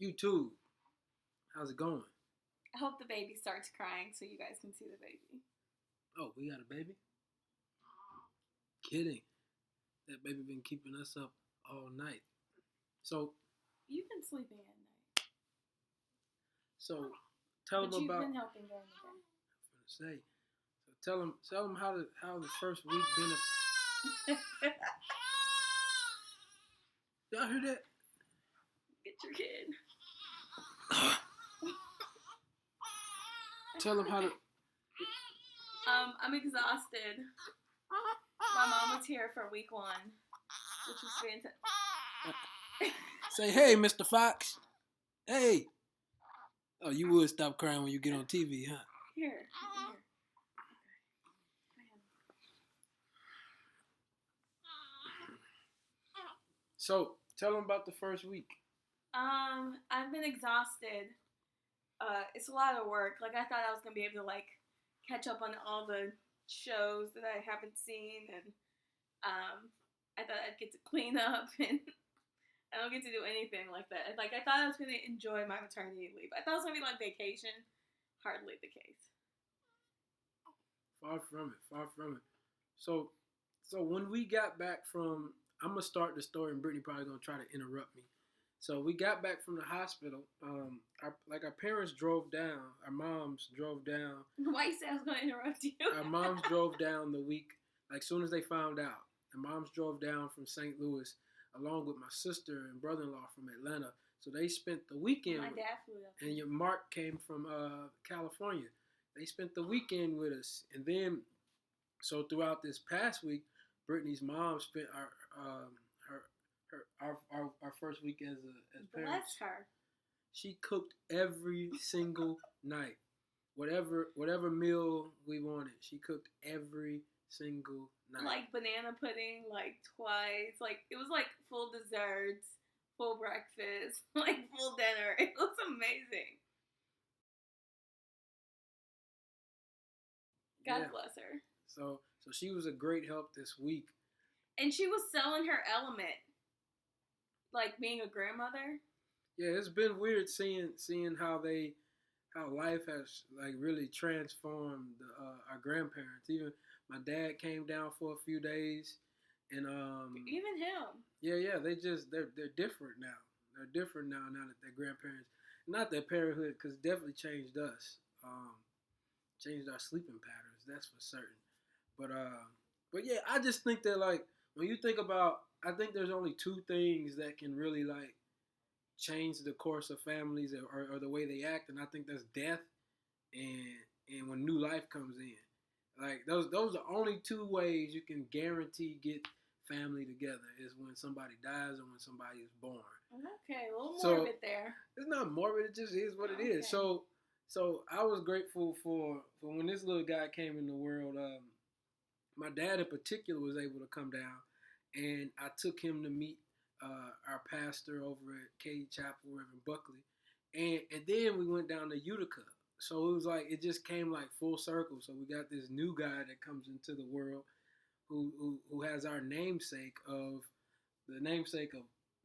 You too. How's it going? I hope the baby starts crying so you guys can see the baby. Oh, we got a baby? Kidding. That baby been keeping us up all night. So, You've been sleeping at night. so tell But them you've about. been helping during the day. Say. So tell them how the first week been. Y'all hear that? Get your kid. Tell them how to. I'm exhausted. My mom was here for week 1, which was fantastic. Say, hey, Mr. Fox. Hey. Oh, you would stop crying when you get on TV, huh? Here. So, tell them about the first week. I've been exhausted. It's a lot of work. Like, I thought I was gonna be able to catch up on all the shows that I haven't seen, and I thought I'd get to clean up, and I don't get to do anything like that. Like, I thought I was gonna enjoy my maternity leave. I thought it was gonna be like vacation. Hardly the case. Far from it. Far from it. So when we got back from, I'm gonna start the story, and Brittany probably gonna try to interrupt me. So we got back from the hospital. Our parents drove down. Our moms drove down. Why you say I was gonna interrupt you? Our moms drove down the week, like soon as they found out. The moms drove down from St. Louis along with my sister and brother-in-law from Atlanta. So they spent the weekend. My dad flew up. And your Mark came from California. They spent the weekend with us, and then so throughout this past week, Brittany's mom spent our first week as parents. Bless her. She cooked every single night, whatever meal we wanted. She cooked every single night. Like banana pudding, twice. It was full desserts, full breakfast, full dinner. It was amazing. God bless her. So she was a great help this week. And she was selling her element. Being a grandmother. Yeah, it's been weird seeing how life has really transformed our grandparents. Even my dad came down for a few days, and even him. Yeah, they're different now. They're different now that they're grandparents. Not that parenthood, because it definitely changed us. Changed our sleeping patterns, that's for certain. But yeah, I just think that when you think about, I think there's only 2 things that can really change the course of families or the way they act, and I think that's death and when new life comes in. Those are the only 2 ways you can guarantee get family together, is when somebody dies or when somebody is born. Okay, a little morbid there. It's not morbid, it just is what it is. So I was grateful for when this little guy came in the world. My dad in particular was able to come down, and I took him to meet our pastor over at Cady Chapel, Reverend Buckley, and then we went down to Utica. So it was it just came full circle. So we got this new guy that comes into the world who has our namesake of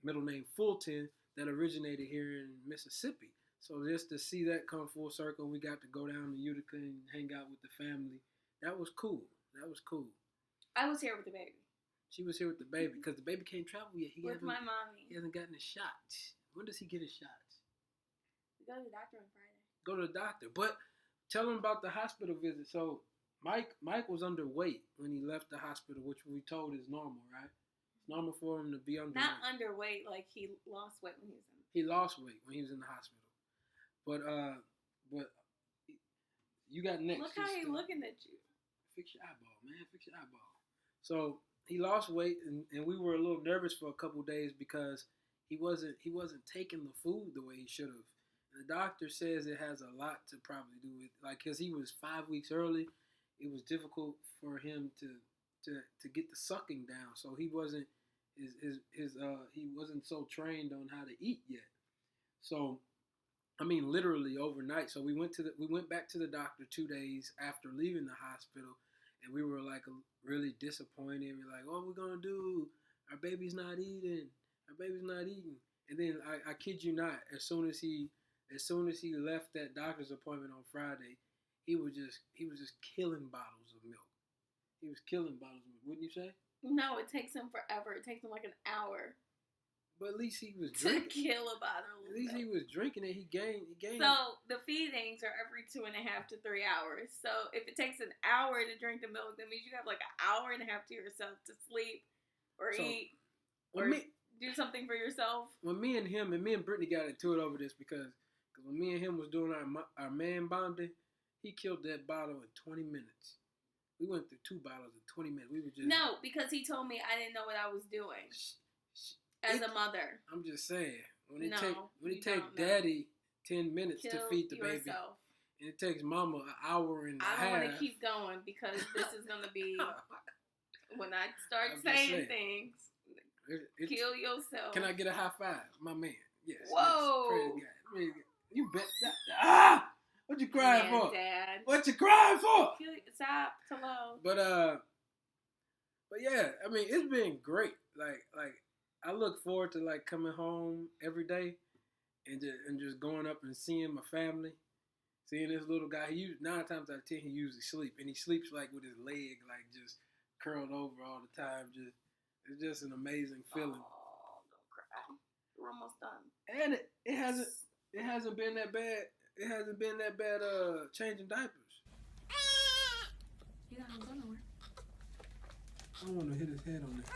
middle name Fulton that originated here in Mississippi. So just to see that come full circle, we got to go down to Utica and hang out with the family. That was cool. I was here with the baby. She was here with the baby because the baby can't travel yet. With my mommy. He hasn't gotten his shots. When does he get his shots? We go to the doctor on Friday. Go to the doctor. But tell him about the hospital visit. So Mike was underweight when he left the hospital, which we told is normal, right? It's normal for him to be underweight. Not underweight, he lost weight when he was in. He lost weight when he was in the hospital. But you got next. Look how he's looking at you. Fix your eyeball, man. Fix your eyeball. So he lost weight, and we were a little nervous for a couple of days because he wasn't taking the food the way he should have. And the doctor says it has a lot to probably do with because he was 5 weeks early. It was difficult for him to get the sucking down. So he wasn't he wasn't so trained on how to eat yet. So literally overnight. So we went back to the doctor 2 days after leaving the hospital, and we were really disappointed. We're what are we gonna do? Our baby's not eating. And then I kid you not, as soon as he left that doctor's appointment on Friday, he was just killing bottles of milk. He was killing bottles of milk, wouldn't you say? No, it takes him forever. It takes him like an hour. But at least he was to drinking. kill a bottle of At least milk. he was drinking it. He gained. So the feedings are every 2.5 to 3 hours. So if it takes an hour to drink the milk, that means you have like an hour and a half to yourself to sleep or eat or do something for yourself. When me and Brittany got into it over this because when me and him was doing our man bonding, he killed that bottle in 20 minutes. We went through 2 bottles in 20 minutes. We were just no, because he told me I didn't know what I was doing as a mother. I'm just saying when it you take daddy 10 minutes to feed the baby, and it takes mama an hour and a half. I don't want to keep going because this is gonna be when I start saying things. Kill yourself. Can I get a high five, my man? Yes. Whoa. Yes, praise God. You bet that. What you crying for? Dad. What you crying for? Stop. Hello. But yeah, I mean, it's been great. Like I look forward to like coming home every day and just going up and seeing my family, seeing this little guy. 9 times out of 10 he usually sleep, and he sleeps like with his leg like just curled over all the time. It's just an amazing feeling. Oh, don't cry. We're almost done. And it hasn't been that bad. It hasn't been that bad changing diapers. He doesn't go nowhere. I don't want to hit his head on the side.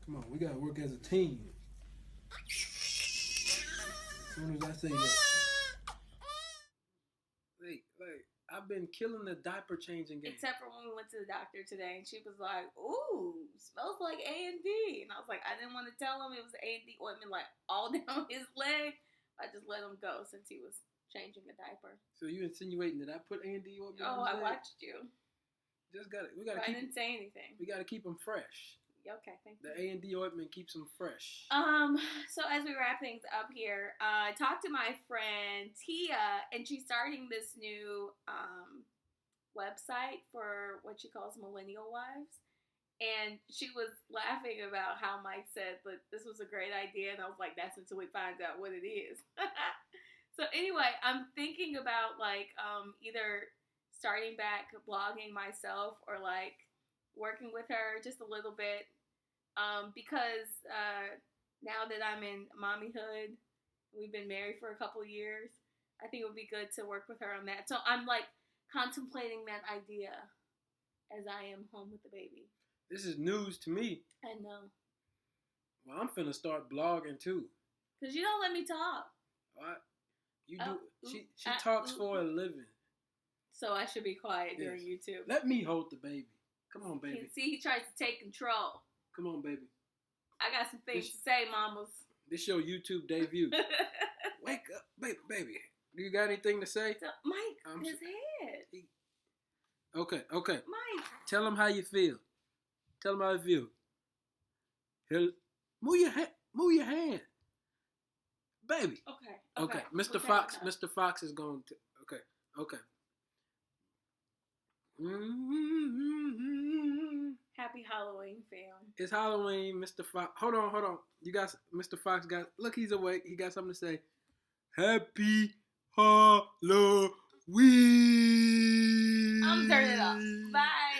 Come on, we gotta work as a team. As soon as I say that. Like I've been killing the diaper changing game. Except for when we went to the doctor today, and she was like, "Ooh, smells like A&D," and I was like, I didn't want to tell him it was A&D ointment like all down his leg. I just let him go since he was changing a diaper. So you insinuating that I put A&D ointment? Oh, I watched you. We gotta I didn't say anything. We gotta keep them fresh. Okay, thank you. The A&D ointment keeps them fresh. So as we wrap things up here, I talked to my friend Tia, and she's starting this new website for what she calls millennial wives. And she was laughing about how Mike said that this was a great idea, and I was like, that's until we find out what it is. So anyway, I'm thinking about like either starting back blogging myself or like working with her just a little bit because now that I'm in mommyhood, we've been married for a couple years, I think it would be good to work with her on that. So I'm like contemplating that idea as I am home with the baby. This is news to me. I know. Well, I'm finna start blogging too. Cause you don't let me talk. What? You do. She talks for a living. So I should be quiet during YouTube. Let me hold the baby. Come on, baby. See, he tries to take control. Come on, baby. I got some things to say, mamas. This your YouTube debut. Wake up, baby. Do you got anything to say? So, Mike, his head. Okay. Mike. Tell him how you feel. Tell him how you feel. Move your hand. Baby. Okay. Mr. Fox is going to. Okay. Happy Halloween, fam. It's Halloween, Mr. Fox. Hold on. You got Mr. Fox look, he's awake. He got something to say. Happy Halloween. I'm turning it off. Bye.